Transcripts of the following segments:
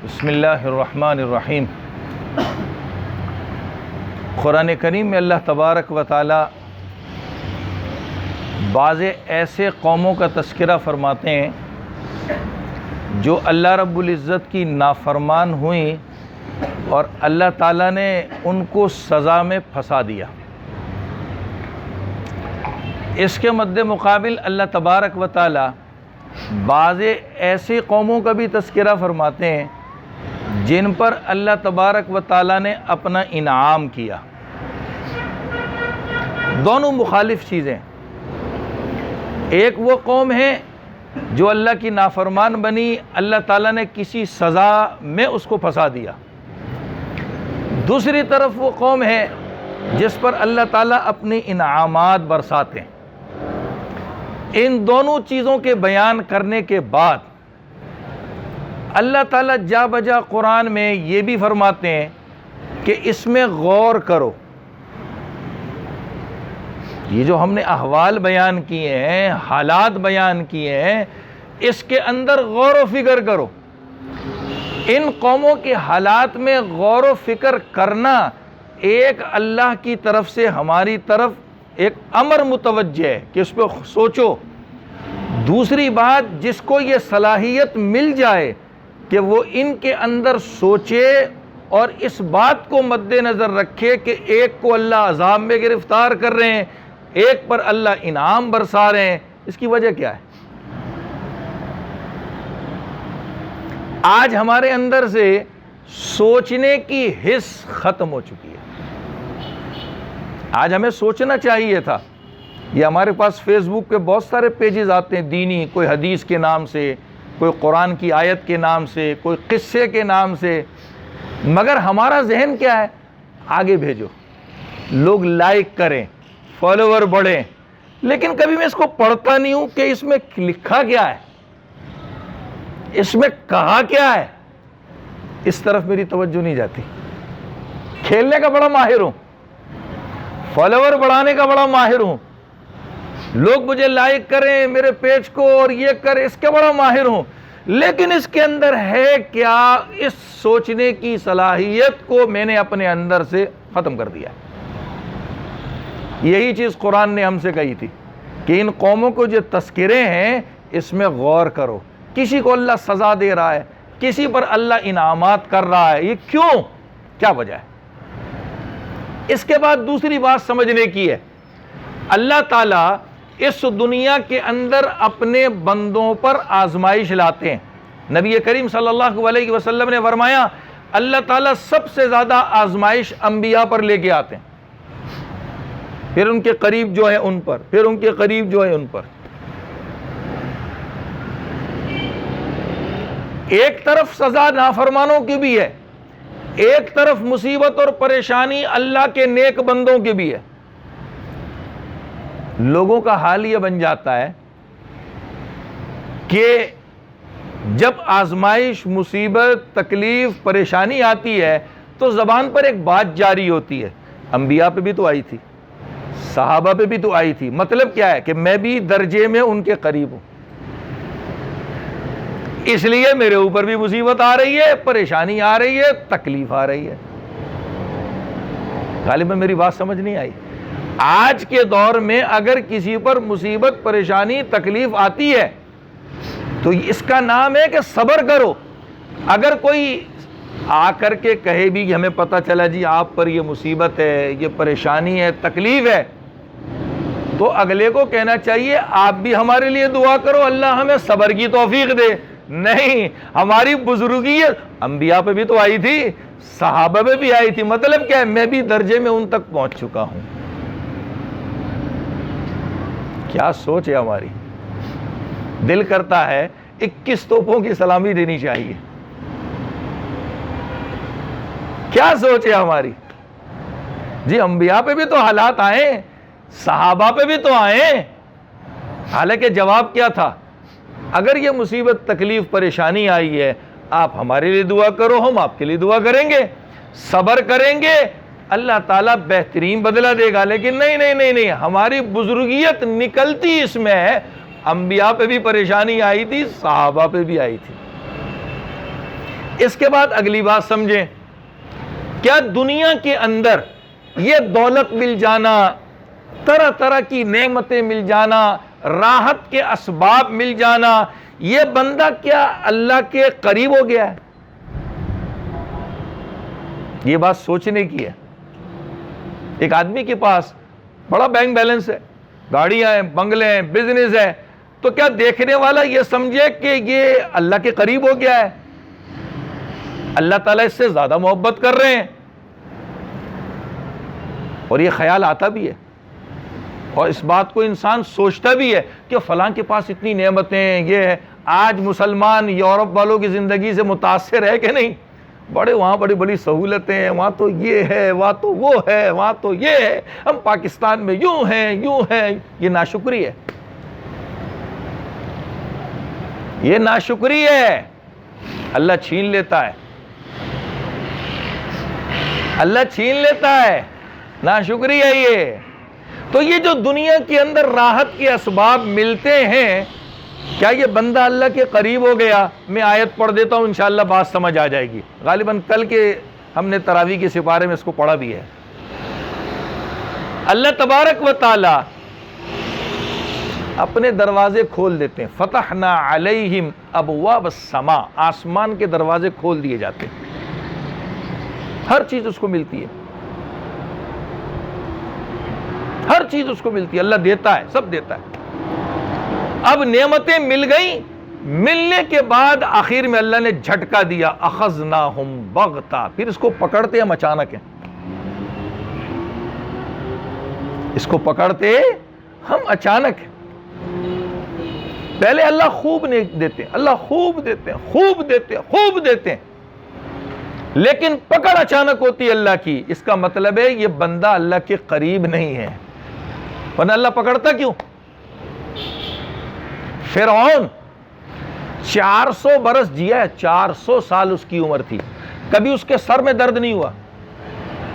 بسم اللہ الرحمن الرحیم۔ قرآن کریم میں اللہ تبارک و تعالی بعض ایسے قوموں کا تذکرہ فرماتے ہیں جو اللہ رب العزت کی نافرمان ہوئیں اور اللہ تعالیٰ نے ان کو سزا میں پھنسا دیا۔ اس کے مد مقابل اللہ تبارک و تعالی بعض ایسی قوموں کا بھی تذکرہ فرماتے ہیں جن پر اللہ تبارک و تعالی نے اپنا انعام کیا۔ دونوں مخالف چیزیں، ایک وہ قوم ہے جو اللہ کی نافرمان بنی، اللہ تعالیٰ نے کسی سزا میں اس کو پھنسا دیا، دوسری طرف وہ قوم ہے جس پر اللہ تعالیٰ اپنے انعامات برساتے ہیں۔ ان دونوں چیزوں کے بیان کرنے کے بعد اللہ تعالیٰ جا بجا قرآن میں یہ بھی فرماتے ہیں کہ اس میں غور کرو۔ یہ جو ہم نے احوال بیان کیے ہیں، حالات بیان کیے ہیں، اس کے اندر غور و فکر کرو۔ ان قوموں کے حالات میں غور و فکر کرنا ایک اللہ کی طرف سے ہماری طرف ایک امر متوجہ ہے کہ اس پہ سوچو۔ دوسری بات، جس کو یہ صلاحیت مل جائے کہ وہ ان کے اندر سوچے اور اس بات کو مد نظر رکھے کہ ایک کو اللہ عذاب میں گرفتار کر رہے ہیں، ایک پر اللہ انعام برسا رہے ہیں، اس کی وجہ کیا ہے؟ آج ہمارے اندر سے سوچنے کی حس ختم ہو چکی ہے۔ آج ہمیں سوچنا چاہیے تھا۔ یہ ہمارے پاس فیس بک پہ بہت سارے پیجز آتے ہیں دینی، کوئی حدیث کے نام سے، کوئی قرآن کی آیت کے نام سے، کوئی قصے کے نام سے، مگر ہمارا ذہن کیا ہے؟ آگے بھیجو، لوگ لائک کریں، فالوور بڑھیں، لیکن کبھی میں اس کو پڑھتا نہیں ہوں کہ اس میں لکھا کیا ہے، اس میں کہا کیا ہے۔ اس طرف میری توجہ نہیں جاتی۔ کھیلنے کا بڑا ماہر ہوں، فالوور بڑھانے کا بڑا ماہر ہوں، لوگ مجھے لائک کریں میرے پیج کو اور یہ کریں، اس کے بڑا ماہر ہوں، لیکن اس کے اندر ہے کیا؟ اس سوچنے کی صلاحیت کو میں نے اپنے اندر سے ختم کر دیا۔ یہی چیز قرآن نے ہم سے کہی تھی کہ ان قوموں کو جو تذکرے ہیں اس میں غور کرو۔ کسی کو اللہ سزا دے رہا ہے، کسی پر اللہ انعامات کر رہا ہے، یہ کیوں؟ کیا وجہ ہے؟ اس کے بعد دوسری بات سمجھنے کی ہے، اللہ تعالیٰ اس دنیا کے اندر اپنے بندوں پر آزمائش لاتے ہیں۔ نبی کریم صلی اللہ علیہ وسلم نے فرمایا اللہ تعالیٰ سب سے زیادہ آزمائش انبیاء پر لے کے آتے ہیں، پھر ان کے قریب جو ہے ان پر، پھر ان کے قریب جو ہے ان پر۔ ایک طرف سزا نافرمانوں کی بھی ہے، ایک طرف مصیبت اور پریشانی اللہ کے نیک بندوں کی بھی ہے۔ لوگوں کا حال یہ بن جاتا ہے کہ جب آزمائش، مصیبت، تکلیف، پریشانی آتی ہے تو زبان پر ایک بات جاری ہوتی ہے، انبیاء پہ بھی تو آئی تھی، صحابہ پہ بھی تو آئی تھی، مطلب کیا ہے کہ میں بھی درجے میں ان کے قریب ہوں، اس لیے میرے اوپر بھی مصیبت آ رہی ہے، پریشانی آ رہی ہے، تکلیف آ رہی ہے۔ غالباً میری بات سمجھ نہیں آئی۔ آج کے دور میں اگر کسی پر مصیبت، پریشانی، تکلیف آتی ہے تو اس کا نام ہے کہ صبر کرو۔ اگر کوئی آ کر کے کہے بھی کہ ہمیں پتہ چلا جی آپ پر یہ مصیبت ہے، یہ پریشانی ہے، تکلیف ہے، تو اگلے کو کہنا چاہیے آپ بھی ہمارے لیے دعا کرو، اللہ ہمیں صبر کی توفیق دے۔ نہیں، ہماری بزرگیت انبیاء پہ بھی تو آئی تھی، صحابہ پہ بھی آئی تھی، مطلب کیا ہے؟ میں بھی درجے میں ان تک پہنچ چکا ہوں۔ کیا سوچ ہے ہماری؟ دل کرتا ہے 21 توپوں کی سلامی دینی چاہیے۔ کیا سوچ ہے ہماری؟ جی انبیاء پہ بھی تو حالات آئے، صحابہ پہ بھی تو آئے، حالانکہ جواب کیا تھا؟ اگر یہ مصیبت، تکلیف، پریشانی آئی ہے، آپ ہمارے لیے دعا کرو، ہم آپ کے لیے دعا کریں گے، صبر کریں گے، اللہ تعالیٰ بہترین بدلہ دے گا۔ لیکن نہیں، ہماری بزرگیت نکلتی اس میں ہے، انبیاء پہ بھی پریشانی آئی تھی، صحابہ پہ بھی آئی تھی۔ اس کے بعد اگلی بات سمجھیں، کیا دنیا کے اندر یہ دولت مل جانا، طرح طرح کی نعمتیں مل جانا، راحت کے اسباب مل جانا، یہ بندہ کیا اللہ کے قریب ہو گیا ہے؟ یہ بات سوچنے کی ہے۔ ایک آدمی کے پاس بڑا بینک بیلنس ہے، گاڑیاں ہیں، بنگلے ہیں، بزنس ہے، تو کیا دیکھنے والا یہ سمجھے کہ یہ اللہ کے قریب ہو گیا ہے؟ اللہ تعالیٰ اس سے زیادہ محبت کر رہے ہیں، اور یہ خیال آتا بھی ہے، اور اس بات کو انسان سوچتا بھی ہے کہ فلاں کے پاس اتنی نعمتیں ہیں، یہ ہے۔ آج مسلمان یورپ والوں کی زندگی سے متاثر ہے کہ نہیں؟ وہاں بڑی بڑی سہولتیں ہیں، وہاں تو یہ ہے، وہاں تو وہ ہے، وہاں تو یہ ہے، ہم پاکستان میں یوں ہیں۔ یہ ناشکری ہے، یہ ناشکری ہے، اللہ چھین لیتا ہے، اللہ چھین لیتا ہے، ناشکری ہے یہ۔ تو یہ جو دنیا کے اندر راحت کے اسباب ملتے ہیں، کیا یہ بندہ اللہ کے قریب ہو گیا؟ میں آیت پڑھ دیتا ہوں، انشاءاللہ بات سمجھ آ جائے گی۔ غالباً کل کے ہم نے تراویح کے سپارے میں اس کو پڑھا بھی ہے۔ اللہ تبارک و تعالی اپنے دروازے کھول دیتے ہیں، فتحنا علیہم ابواب السماء، آسمان کے دروازے کھول دیے جاتے ہیں، ہر چیز اس کو ملتی ہے، ہر چیز اس کو ملتی ہے، اللہ دیتا ہے، سب دیتا ہے۔ اب نعمتیں مل گئیں، ملنے کے بعد آخر میں اللہ نے جھٹکا دیا، اخذناہم بغتہ، پھر اس کو پکڑتے ہم اچانک ہیں، اس کو پکڑتے ہم اچانک ہیں۔ پہلے اللہ خوب دیتے ہیں، اللہ خوب دیتے ہیں، خوب دیتے ہیں، خوب دیتے ہیں، لیکن پکڑ اچانک ہوتی ہے اللہ کی۔ اس کا مطلب ہے یہ بندہ اللہ کے قریب نہیں ہے، ورنہ اللہ پکڑتا کیوں؟ فرعون 400 برس جیا ہے، 400 سال اس کی عمر تھی، کبھی اس کے سر میں درد نہیں ہوا،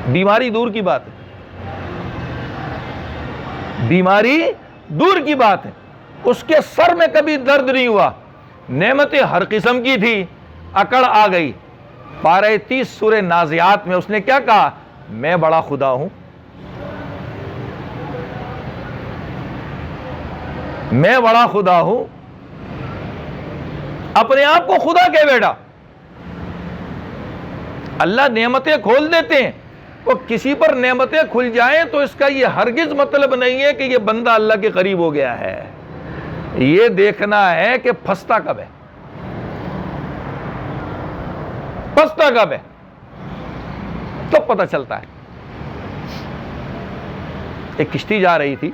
بیماری دور کی بات ہے، بیماری دور کی بات ہے، اس کے سر میں کبھی درد نہیں ہوا، نعمتیں ہر قسم کی تھی، اکڑ آ گئی۔ پارہ 30 سورہ نازعات میں اس نے کیا کہا؟ میں بڑا خدا ہوں، میں بڑا خدا ہوں، اپنے آپ کو خدا کہہ بیٹھا۔ اللہ نعمتیں کھول دیتے ہیں، وہ کسی پر نعمتیں کھل جائیں تو اس کا یہ ہرگز مطلب نہیں ہے کہ یہ بندہ اللہ کے قریب ہو گیا ہے، یہ دیکھنا ہے کہ پھنستا کب ہے، پھنستا کب ہے، تو پتہ چلتا ہے۔ ایک کشتی جا رہی تھی،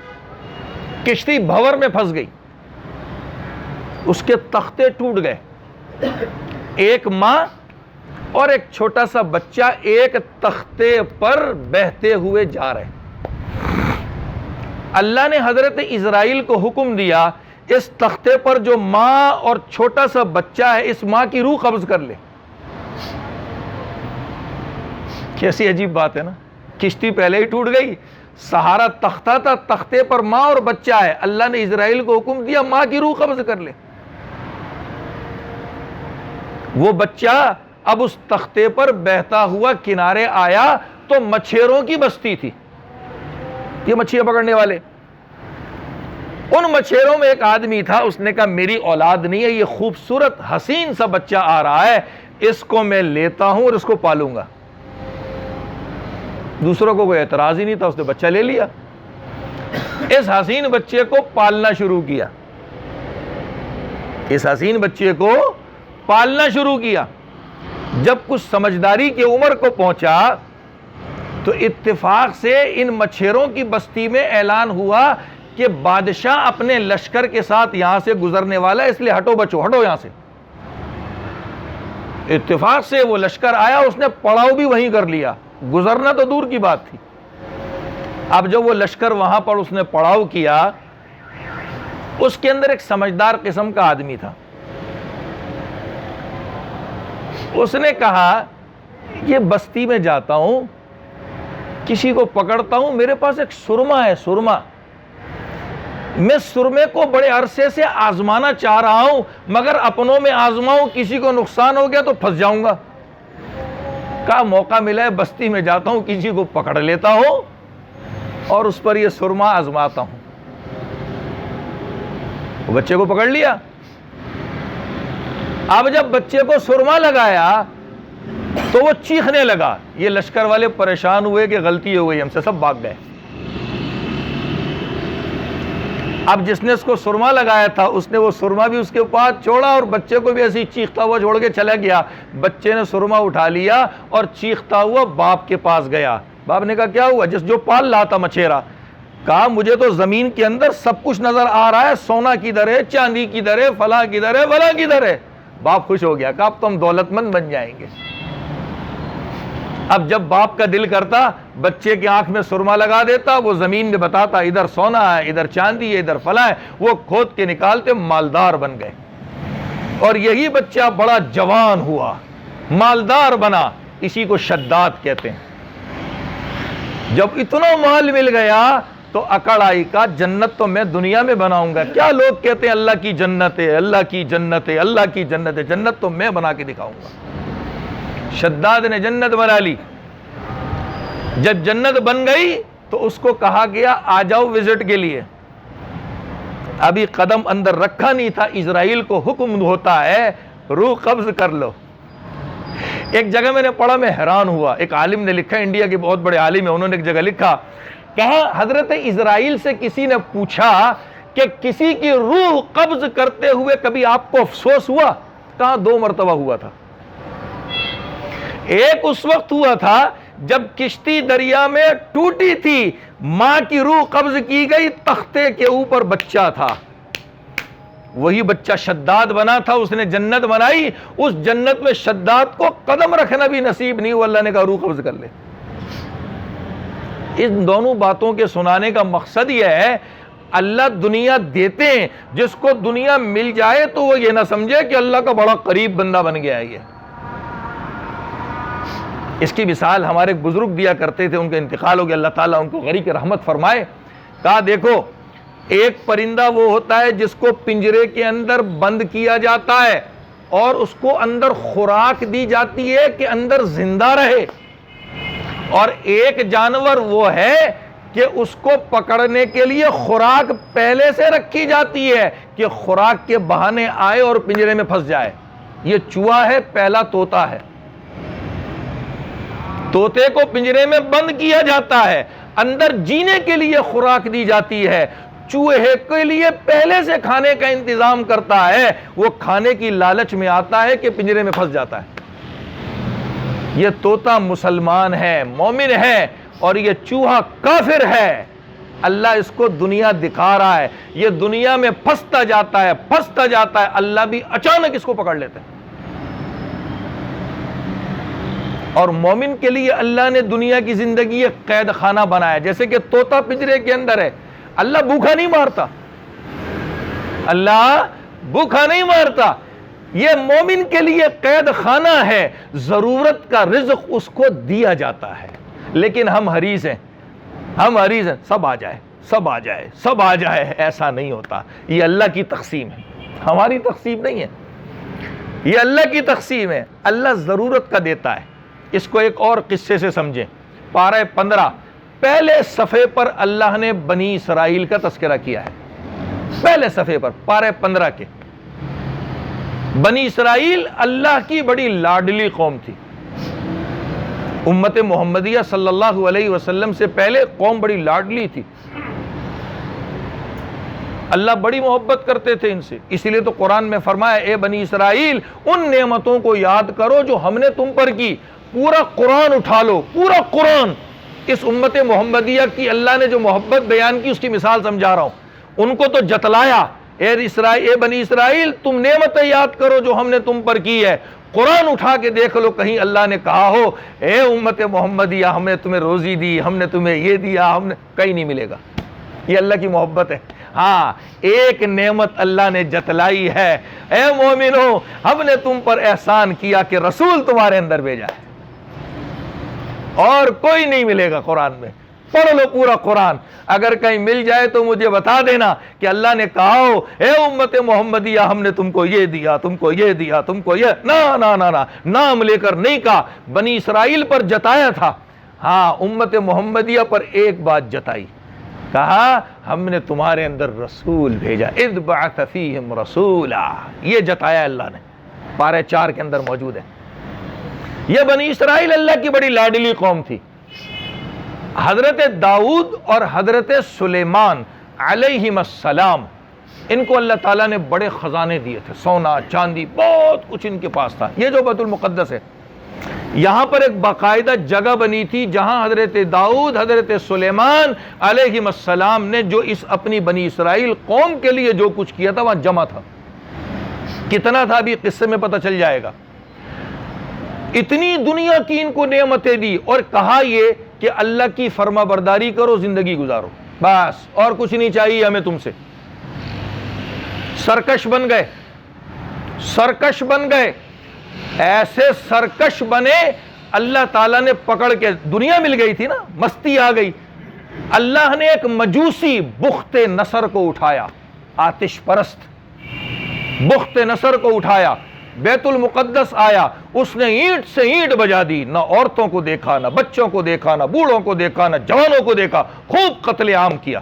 کشتی بھور میں پھنس گئی، اس کے تختے ٹوٹ گئے، ایک ماں اور ایک چھوٹا سا بچہ ایک تختے پر بہتے ہوئے جا رہے ہیں۔ اللہ نے حضرت اسرائیل کو حکم دیا، اس تختے پر جو ماں اور چھوٹا سا بچہ ہے، اس ماں کی روح قبض کر لے۔ کیسی عجیب بات ہے نا، کشتی پہلے ہی ٹوٹ گئی، سہارا تختہ تھا، تختے پر ماں اور بچہ ہے، اللہ نے اسرائیل کو حکم دیا ماں کی روح قبض کر لے۔ وہ بچہ اب اس تختے پر بہتا ہوا کنارے آیا تو مچھیروں کی بستی تھی، یہ مچھلیاں پکڑنے والے، ان مچھیروں میں ایک آدمی تھا، اس نے کہا میری اولاد نہیں ہے، یہ خوبصورت حسین سا بچہ آ رہا ہے، اس کو میں لیتا ہوں اور اس کو پالوں گا۔ دوسروں کو کوئی اعتراض ہی نہیں تھا، اس نے بچہ لے لیا، اس حسین بچے کو پالنا شروع کیا، اس حسین بچے کو پالنا شروع کیا۔ جب کچھ سمجھداری کی عمر کو پہنچا تو اتفاق سے ان مچھیروں کی بستی میں اعلان ہوا کہ بادشاہ اپنے لشکر کے ساتھ یہاں سے گزرنے والا ہے، اس لیے ہٹو بچو، ہٹو یہاں سے۔ اتفاق سے وہ لشکر آیا، اس نے پڑاؤ بھی وہیں کر لیا، گزرنا تو دور کی بات تھی۔ اب جب وہ لشکر وہاں پر اس نے پڑاؤ کیا، اس کے اندر ایک سمجھدار قسم کا آدمی تھا، اس نے کہا یہ بستی میں جاتا ہوں، کسی کو پکڑتا ہوں، میرے پاس ایک سرما ہے، سرما، میں سرمے کو بڑے عرصے سے آزمانا چاہ رہا ہوں، مگر اپنوں میں آزماؤں، کسی کو نقصان ہو گیا تو پھنس جاؤں گا، کہا موقع ملا ہے بستی میں جاتا ہوں, کسی کو پکڑ لیتا ہوں اور اس پر یہ سرما آزماتا ہوں. وہ بچے کو پکڑ لیا. اب جب بچے کو سرما لگایا تو وہ چیخنے لگا. یہ لشکر والے پریشان ہوئے کہ غلطی ہو گئی ہم سے, سب بھاگ گئے. اب جس نے اس کو سرما لگایا تھا اس نے وہ سرما بھی اس کے پاس چھوڑا اور بچے کو بھی ایسے ہی چیختا ہوا چھوڑ کے چلا گیا. بچے نے سرما اٹھا لیا اور چیختا ہوا باپ کے پاس گیا. باپ نے کہا کیا ہوا؟ جو پال لاتا تھا مچھیرا. کہا مجھے تو زمین کے اندر سب کچھ نظر آ رہا ہے, سونا کدھر ہے, چاندی کدھر ہے, فلاں کدھر ہے, فلاں کدھر ہے. باپ خوش ہو گیا, کہا اب تو ہم دولت مند بن جائیں گے. اب جب باپ کا دل کرتا بچے کی آنکھ میں سرما لگا دیتا, وہ زمین میں بتاتا ادھر سونا ہے, ادھر چاندی ہے, ادھر فلاں ہے. وہ کھود کے نکالتے, مالدار بن گئے. اور یہی بچہ بڑا جوان ہوا, مالدار بنا. اسی کو شداد کہتے ہیں. جب اتنا مال مل گیا تو اکڑ آئی, کا جنت تو میں دنیا میں بناؤں گا. کیا لوگ کہتے ہیں اللہ کی جنت ہے, اللہ کی جنت ہے, اللہ کی جنت ہے. جنت تو میں بنا کے دکھاؤں گا. شداد نے جنت بنا لی. جب جنت بن گئی تو اس کو کہا گیا آ جاؤ وزٹ کے لیے. ابھی قدم اندر رکھا نہیں تھا, اسرائیل کو حکم ہوتا ہے روح قبض کر لو. ایک جگہ میں نے پڑھا, میں حیران ہوا. ایک عالم نے لکھا, انڈیا کے بہت بڑے عالم ہیں, انہوں نے ایک جگہ لکھا, کہا حضرت اسرائیل سے کسی نے پوچھا کہ کسی کی روح قبض کرتے ہوئے کبھی آپ کو افسوس ہوا؟ کہا 2 مرتبہ ہوا تھا. ایک اس وقت ہوا تھا جب کشتی دریا میں ٹوٹی تھی, ماں کی روح قبض کی گئی, تختے کے اوپر بچہ تھا. وہی بچہ شداد بنا تھا, اس نے جنت بنائی. اس جنت میں شداد کو قدم رکھنا بھی نصیب نہیں ہوا. اللہ نے کہا روح قبض کر لے. ان دونوں باتوں کے سنانے کا مقصد یہ ہے, اللہ دنیا دیتے ہیں, جس کو دنیا مل جائے تو وہ یہ نہ سمجھے کہ اللہ کا بڑا قریب بندہ بن گیا ہے. یہ اس کی مثال ہمارے بزرگ دیا کرتے تھے, ان کا انتقال ہو گیا, اللہ تعالیٰ ان کو غریق رحمت فرمائے. کہا دیکھو ایک پرندہ وہ ہوتا ہے جس کو پنجرے کے اندر بند کیا جاتا ہے اور اس کو اندر خوراک دی جاتی ہے کہ اندر زندہ رہے, اور ایک جانور وہ ہے کہ اس کو پکڑنے کے لیے خوراک پہلے سے رکھی جاتی ہے کہ خوراک کے بہانے آئے اور پنجرے میں پھنس جائے. یہ چوہا ہے, پہلا طوطا ہے. طوطے کو پنجرے میں بند کیا جاتا ہے, اندر جینے کے لیے خوراک دی جاتی ہے. چوہے کے لیے پہلے سے کھانے کا انتظام کرتا ہے, وہ کھانے کی لالچ میں آتا ہے کہ پنجرے میں پھنس جاتا ہے. یہ طوطا مسلمان ہے, مومن ہے, اور یہ چوہا کافر ہے. اللہ اس کو دنیا دکھا رہا ہے, یہ دنیا میں پھنستا جاتا ہے, پھنستا جاتا ہے. اللہ بھی اچانک اس کو پکڑ لیتے ہیں. اور مومن کے لیے اللہ نے دنیا کی زندگی ایک قید خانہ بنایا. جیسے کہ طوطا پنجرے کے اندر ہے, اللہ بھوکا نہیں مارتا, اللہ بھوکا نہیں مارتا. یہ مومن کے لیے قید خانہ ہے, ضرورت کا رزق اس کو دیا جاتا ہے. لیکن ہم حریص ہیں, ہم حریص ہیں, سب آ جائے, سب آ جائے, سب آ جائے. ایسا نہیں ہوتا. یہ اللہ کی تقسیم ہے, ہماری تقسیم نہیں ہے. یہ اللہ کی تقسیم ہے. اللہ ضرورت کا دیتا ہے. اس کو ایک اور قصے سے سمجھیں. پارہ 15 پہلے صفحے پر اللہ نے بنی اسرائیل کا تذکرہ کیا ہے. پہلے صفحے پر پارہ 15 کے. بنی اسرائیل اللہ کی بڑی لاڈلی قوم تھی. امت محمدیہ صلی اللہ علیہ وسلم سے پہلے قوم بڑی لاڈلی تھی. اللہ بڑی محبت کرتے تھے ان سے. اسی لیے تو قرآن میں فرمایا اے بنی اسرائیل ان نعمتوں کو یاد کرو جو ہم نے تم پر کی. پورا قرآن اٹھا لو, پورا قرآن. اس امت محمدیہ کی اللہ نے جو محبت بیان کی اس کی مثال سمجھا رہا ہوں. ان کو تو جتلایا, اے بنی اسرائیل تم نعمتیں یاد کرو جو ہم نے تم پر کی ہے. قرآن اٹھا کے دیکھ لو کہیں اللہ نے کہا ہو اے امت محمدیہ ہم نے تمہیں روزی دی, ہم نے تمہیں یہ دیا, ہم نے, کہیں نہیں ملے گا. یہ اللہ کی محبت ہے. ہاں ایک نعمت اللہ نے جتلائی ہے, اے مومنو ہم نے تم پر احسان کیا کہ رسول تمہارے اندر بھیجا ہے. اور کوئی نہیں ملے گا قرآن میں. پڑھ لو پورا قرآن، اگر کہیں مل جائے تو مجھے بتا دینا کہ اللہ نے کہا ہو اے امت محمدیہ ہم نے تم کو یہ دیا، تم کو یہ دیا، تم کو یہ، نہ نام لے کر نہیں کہا، بنی اسرائیل پر جتایا تھا، ہاں امت محمدیہ پر ایک بات جتائی، کہا ہم نے تمہارے اندر رسول بھیجا، اذ بعث فیہم رسولا، یہ جتایا اللہ نے، پارہ 4 کے اندر موجود ہے۔ یہ بنی اسرائیل اللہ کی بڑی لاڈلی قوم تھی۔ حضرت داؤد اور حضرت سلیمان علیہم السلام، ان کو اللہ تعالیٰ نے بڑے خزانے دیے تھے، سونا چاندی بہت کچھ ان کے پاس تھا۔ یہ جو بیت المقدس ہے، یہاں پر ایک باقاعدہ جگہ بنی تھی جہاں حضرت داؤد، حضرت سلیمان علیہم السلام نے جو اس اپنی بنی اسرائیل قوم کے لیے جو کچھ کیا تھا وہاں جمع تھا۔ کتنا تھا ابھی قصے میں پتہ چل جائے گا۔ اتنی دنیا کی ان کو نعمتیں دی اور کہا یہ کہ اللہ کی فرما برداری کرو، زندگی گزارو، بس اور کچھ نہیں چاہیے ہمیں تم سے۔ سرکش بن گئے، سرکش بن گئے، ایسے سرکش بنے اللہ تعالیٰ نے پکڑ کے، دنیا مل گئی تھی نا، مستی آ گئی، اللہ نے ایک مجوسی بخت نصر کو اٹھایا، آتش پرست بخت نصر کو اٹھایا، بیت المقدس آیا، اس نے اینٹ سے اینٹ بجا دی، نہ عورتوں کو دیکھا، نہ بچوں کو دیکھا، نہ بوڑھوں کو دیکھا، نہ جوانوں کو دیکھا، خوب قتل عام کیا۔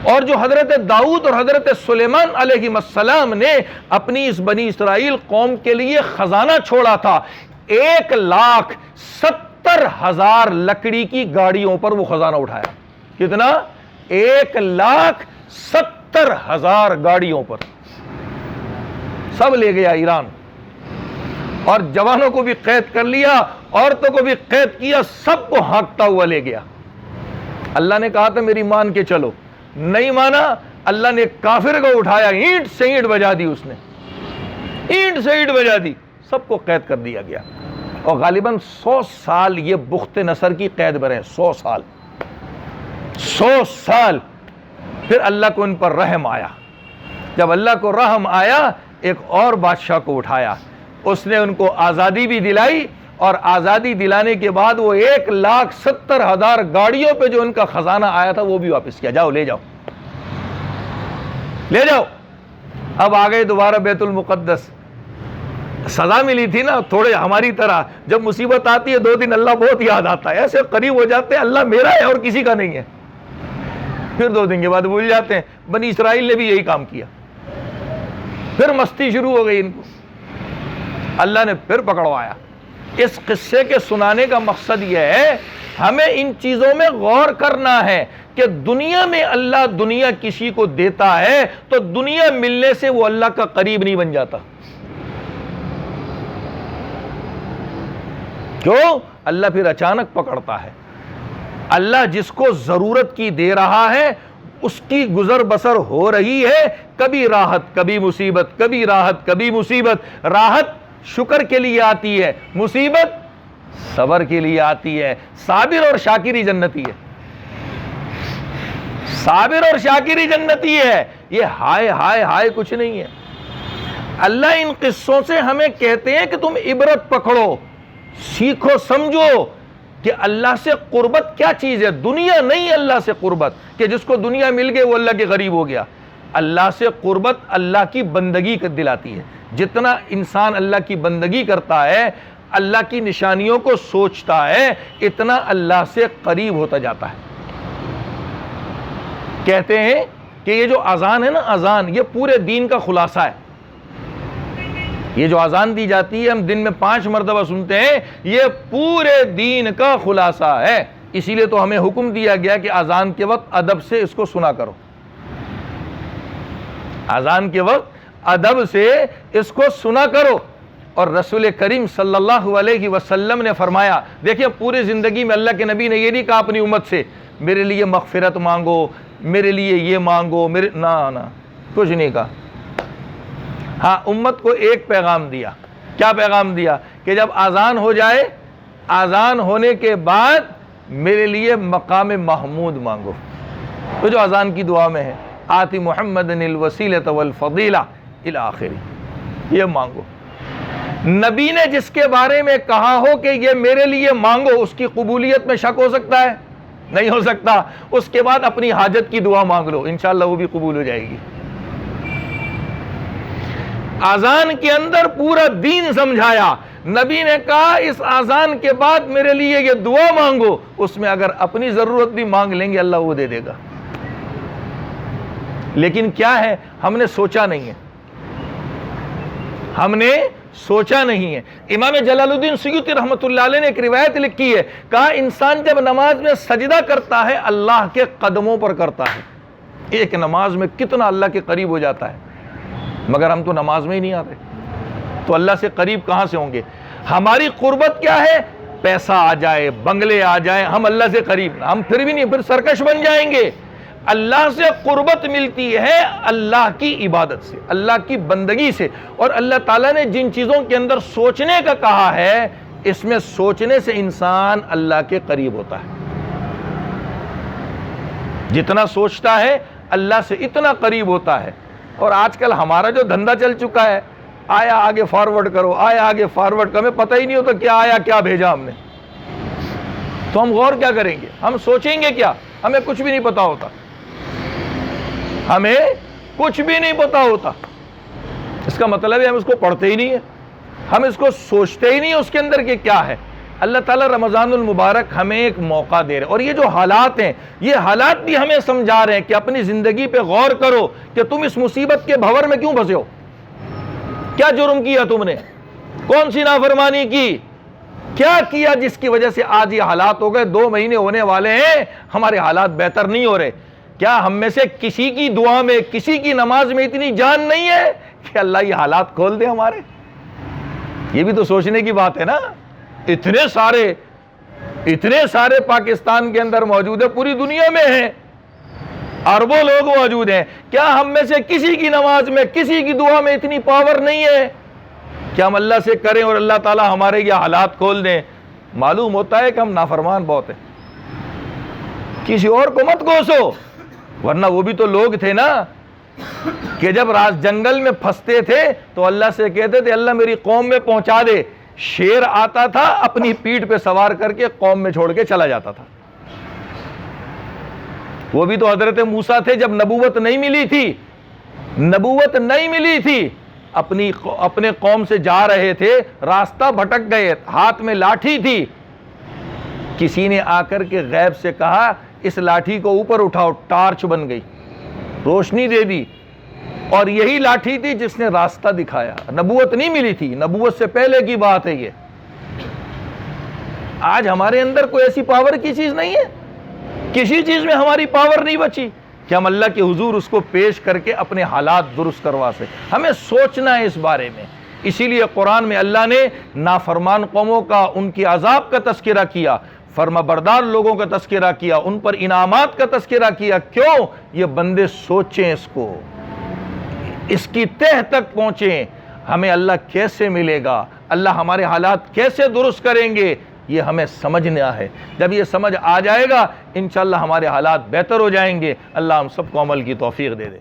اور جو حضرت داؤد اور حضرت سلیمان علیہ السلام نے اپنی اس بنی اسرائیل قوم کے لیے خزانہ چھوڑا تھا، 1,70,000 لکڑی کی گاڑیوں پر وہ خزانہ اٹھایا۔ کتنا؟ 1,70,000 گاڑیوں پر، سب لے گیا ایران، اور جوانوں کو بھی قید کر لیا، عورتوں کو بھی قید کیا، سب کو ہانکتا ہوا لے گیا۔ اللہ نے کہا تھا میری مان کے چلو، نہیں مانا، اللہ نے کافر کو اٹھایا، اینٹ سے اینٹ بجا دی، اس نے اینٹ سے اینٹ بجا دی، سب کو قید کر دیا گیا، اور غالباً 100 سال یہ بخت نصر کی قید میں رہے، 100 سال، 100 سال۔ پھر اللہ کو ان پر رحم آیا، جب اللہ کو رحم آیا ایک اور بادشاہ کو اٹھایا، اس نے ان کو آزادی بھی دلائی، اور آزادی دلانے کے بعد وہ 1,70,000 گاڑیوں پہ جو ان کا خزانہ آیا تھا وہ بھی واپس کیا، جاؤ لے جاؤ لے جاؤ۔ اب آ گئے دوبارہ بیت المقدس، سزا ملی تھی نا، تھوڑے ہماری طرح جب مصیبت آتی ہے 2 دن اللہ بہت یاد آتا ہے، ایسے قریب ہو جاتے ہیں اللہ میرا ہے اور کسی کا نہیں ہے، پھر 2 دن کے بعد بھول جاتے ہیں۔ بنی اسرائیل نے بھی یہی کام کیا، پھر مستی شروع ہو گئی ان کو، اللہ نے پھر پکڑوایا۔ اس قصے کے سنانے کا مقصد یہ ہے ہمیں ان چیزوں میں غور کرنا ہے کہ دنیا میں اللہ دنیا کسی کو دیتا ہے تو دنیا ملنے سے وہ اللہ کا قریب نہیں بن جاتا۔ کیوں؟ اللہ پھر اچانک پکڑتا ہے۔ اللہ جس کو ضرورت کی دے رہا ہے اس کی گزر بسر ہو رہی ہے، کبھی راحت کبھی مصیبت، کبھی راحت کبھی مصیبت، راحت شکر کے لیے آتی ہے، مصیبت صبر کے لیے آتی ہے۔ صابر اور شاکری جنتی ہے، صابر اور شاکری جنتی ہے، یہ ہائے ہائے ہائے کچھ نہیں ہے۔ اللہ ان قصوں سے ہمیں کہتے ہیں کہ تم عبرت پکڑو، سیکھو، سمجھو کہ اللہ سے قربت کیا چیز ہے۔ دنیا نہیں اللہ سے قربت کہ جس کو دنیا مل گئی وہ اللہ کے قریب ہو گیا۔ اللہ سے قربت اللہ کی بندگی دلاتی ہے۔ جتنا انسان اللہ کی بندگی کرتا ہے، اللہ کی نشانیوں کو سوچتا ہے، اتنا اللہ سے قریب ہوتا جاتا ہے۔ کہتے ہیں کہ یہ جو اذان ہے نا، اذان یہ پورے دین کا خلاصہ ہے۔ یہ جو اذان دی جاتی ہے، ہم دن میں 5 مرتبہ سنتے ہیں، یہ پورے دین کا خلاصہ ہے۔ اسی لیے تو ہمیں حکم دیا گیا کہ اذان کے وقت ادب سے اس کو سنا کرو، اذان کے وقت ادب سے اس کو سنا کرو۔ اور رسول کریم صلی اللہ علیہ وسلم نے فرمایا، دیکھیں پوری زندگی میں اللہ کے نبی نے یہ نہیں کہا اپنی امت سے میرے لیے مغفرت مانگو، میرے لیے یہ مانگو، میرے نہ کچھ نہیں کہا۔ ہاں امت کو ایک پیغام دیا، کیا پیغام دیا؟ کہ جب اذان ہو جائے، اذان ہونے کے بعد میرے لیے مقام محمود مانگو، تو جو اذان کی دعا میں ہے، آتی محمد الوسیلۃ والفضیلہ الی آخری، یہ مانگو۔ نبی نے جس کے بارے میں کہا ہو کہ یہ میرے لیے مانگو، اس کی قبولیت میں شک ہو سکتا ہے؟ نہیں ہو سکتا، اس کے بعد اپنی حاجت کی دعا مانگ لو، انشاءاللہ وہ بھی قبول ہو جائے گی۔ اذان کے اندر پورا دین سمجھایا، نبی نے کہا اس اذان کے بعد میرے لیے یہ دعا مانگو، اس میں اگر اپنی ضرورت بھی مانگ لیں گے اللہ وہ دے دے گا۔ لیکن کیا ہے، ہم نے سوچا نہیں ہے، ہم نے سوچا نہیں ہے۔ امام جلال الدین سیوطی رحمۃ اللہ علیہ نے ایک روایت لکھی ہے، کہا انسان جب نماز میں سجدہ کرتا ہے اللہ کے قدموں پر کرتا ہے، ایک نماز میں کتنا اللہ کے قریب ہو جاتا ہے، مگر ہم تو نماز میں ہی نہیں آتے، تو اللہ سے قریب کہاں سے ہوں گے؟ ہماری قربت کیا ہے؟ پیسہ آ جائے، بنگلے آ جائیں، ہم اللہ سے قریب، ہم پھر بھی نہیں، پھر سرکش بن جائیں گے۔ اللہ سے قربت ملتی ہے اللہ کی عبادت سے، اللہ کی بندگی سے، اور اللہ تعالیٰ نے جن چیزوں کے اندر سوچنے کا کہا ہے، اس میں سوچنے سے انسان اللہ کے قریب ہوتا ہے۔ جتنا سوچتا ہے اللہ سے اتنا قریب ہوتا ہے۔ اور آج کل ہمارا جو دھندا چل چکا ہے، آیا آگے فارورڈ کرو، آیا آگے فارورڈ کرو، ہمیں پتہ ہی نہیں ہوتا کیا آیا کیا بھیجا ہم نے، تو ہم غور کیا کریں گے، ہم سوچیں گے کیا؟ ہمیں کچھ بھی نہیں پتا ہوتا، ہمیں کچھ بھی نہیں پتا ہوتا۔ اس کا مطلب ہے ہم اس کو پڑھتے ہی نہیں ہیں، ہم اس کو سوچتے ہی نہیں اس کے اندر کہ کیا ہے۔ اللہ تعالیٰ رمضان المبارک ہمیں ایک موقع دے رہے، اور یہ جو حالات ہیں، یہ حالات بھی ہمیں سمجھا رہے ہیں کہ اپنی زندگی پہ غور کرو کہ تم اس مصیبت کے بھنور میں کیوں پھنسے ہو، کیا جرم کیا تم نے، کون سی نافرمانی کی، کیا کیا جس کی وجہ سے آج یہ حالات ہو گئے۔ 2 مہینے ہونے والے ہیں، ہمارے حالات بہتر نہیں ہو رہے۔ کیا ہم میں سے کسی کی دعا میں، کسی کی نماز میں اتنی جان نہیں ہے کہ اللہ یہ حالات کھول دے ہمارے؟ یہ بھی تو سوچنے کی بات ہے نا۔ اتنے سارے پاکستان کے اندر موجود ہے، پوری دنیا میں ہیں، اربوں لوگ موجود ہیں، کیا ہم میں سے کسی کی نماز میں، کسی کی دعا میں اتنی پاور نہیں ہے کہ ہم اللہ سے کریں اور اللہ تعالیٰ ہمارے یہ حالات کھول دیں؟ معلوم ہوتا ہے کہ ہم نافرمان بہت ہیں۔ کسی اور کو مت کوسو، ورنہ وہ بھی تو لوگ تھے نا کہ جب جنگل میں پھنستے تھے تو اللہ سے کہتے تھے اللہ میری قوم میں پہنچا دے، شیر آتا تھا اپنی پیٹھ پہ سوار کر کے قوم میں چھوڑ کے چلا جاتا تھا۔ وہ بھی تو حضرت موسیٰ تھے جب نبوت نہیں ملی تھی، اپنے قوم سے جا رہے تھے، راستہ بھٹک گئے، ہاتھ میں لاٹھی تھی، کسی نے آ کر کے غیب سے کہا اس لاٹھی کو اوپر اٹھاؤ، ٹارچ بن گئی، روشنی دے دی، اور یہی لاٹھی تھی جس نے راستہ دکھایا۔ نبوت نہیں ملی تھی، نبوت سے پہلے کی بات ہے یہ۔ آج ہمارے اندر کوئی ایسی پاور کی چیز نہیں ہے، کسی چیز میں ہماری پاور نہیں بچی کہ ہم اللہ کے حضور اس کو پیش کر کے اپنے حالات درست کروا سکیں۔ ہمیں سوچنا ہے اس بارے میں۔ اسی لیے قرآن میں اللہ نے نافرمان قوموں کا، ان کی عذاب کا تذکرہ کیا، فرما بردار لوگوں کا تذکرہ کیا، ان پر انعامات کا تذکرہ کیا۔ کیوں؟ یہ بندے سوچیں، اس کی تہ تک پہنچیں، ہمیں اللہ کیسے ملے گا، اللہ ہمارے حالات کیسے درست کریں گے، یہ ہمیں سمجھنا ہے۔ جب یہ سمجھ آ جائے گا انشاءاللہ ہمارے حالات بہتر ہو جائیں گے۔ اللہ ہم سب کو عمل کی توفیق دے دے۔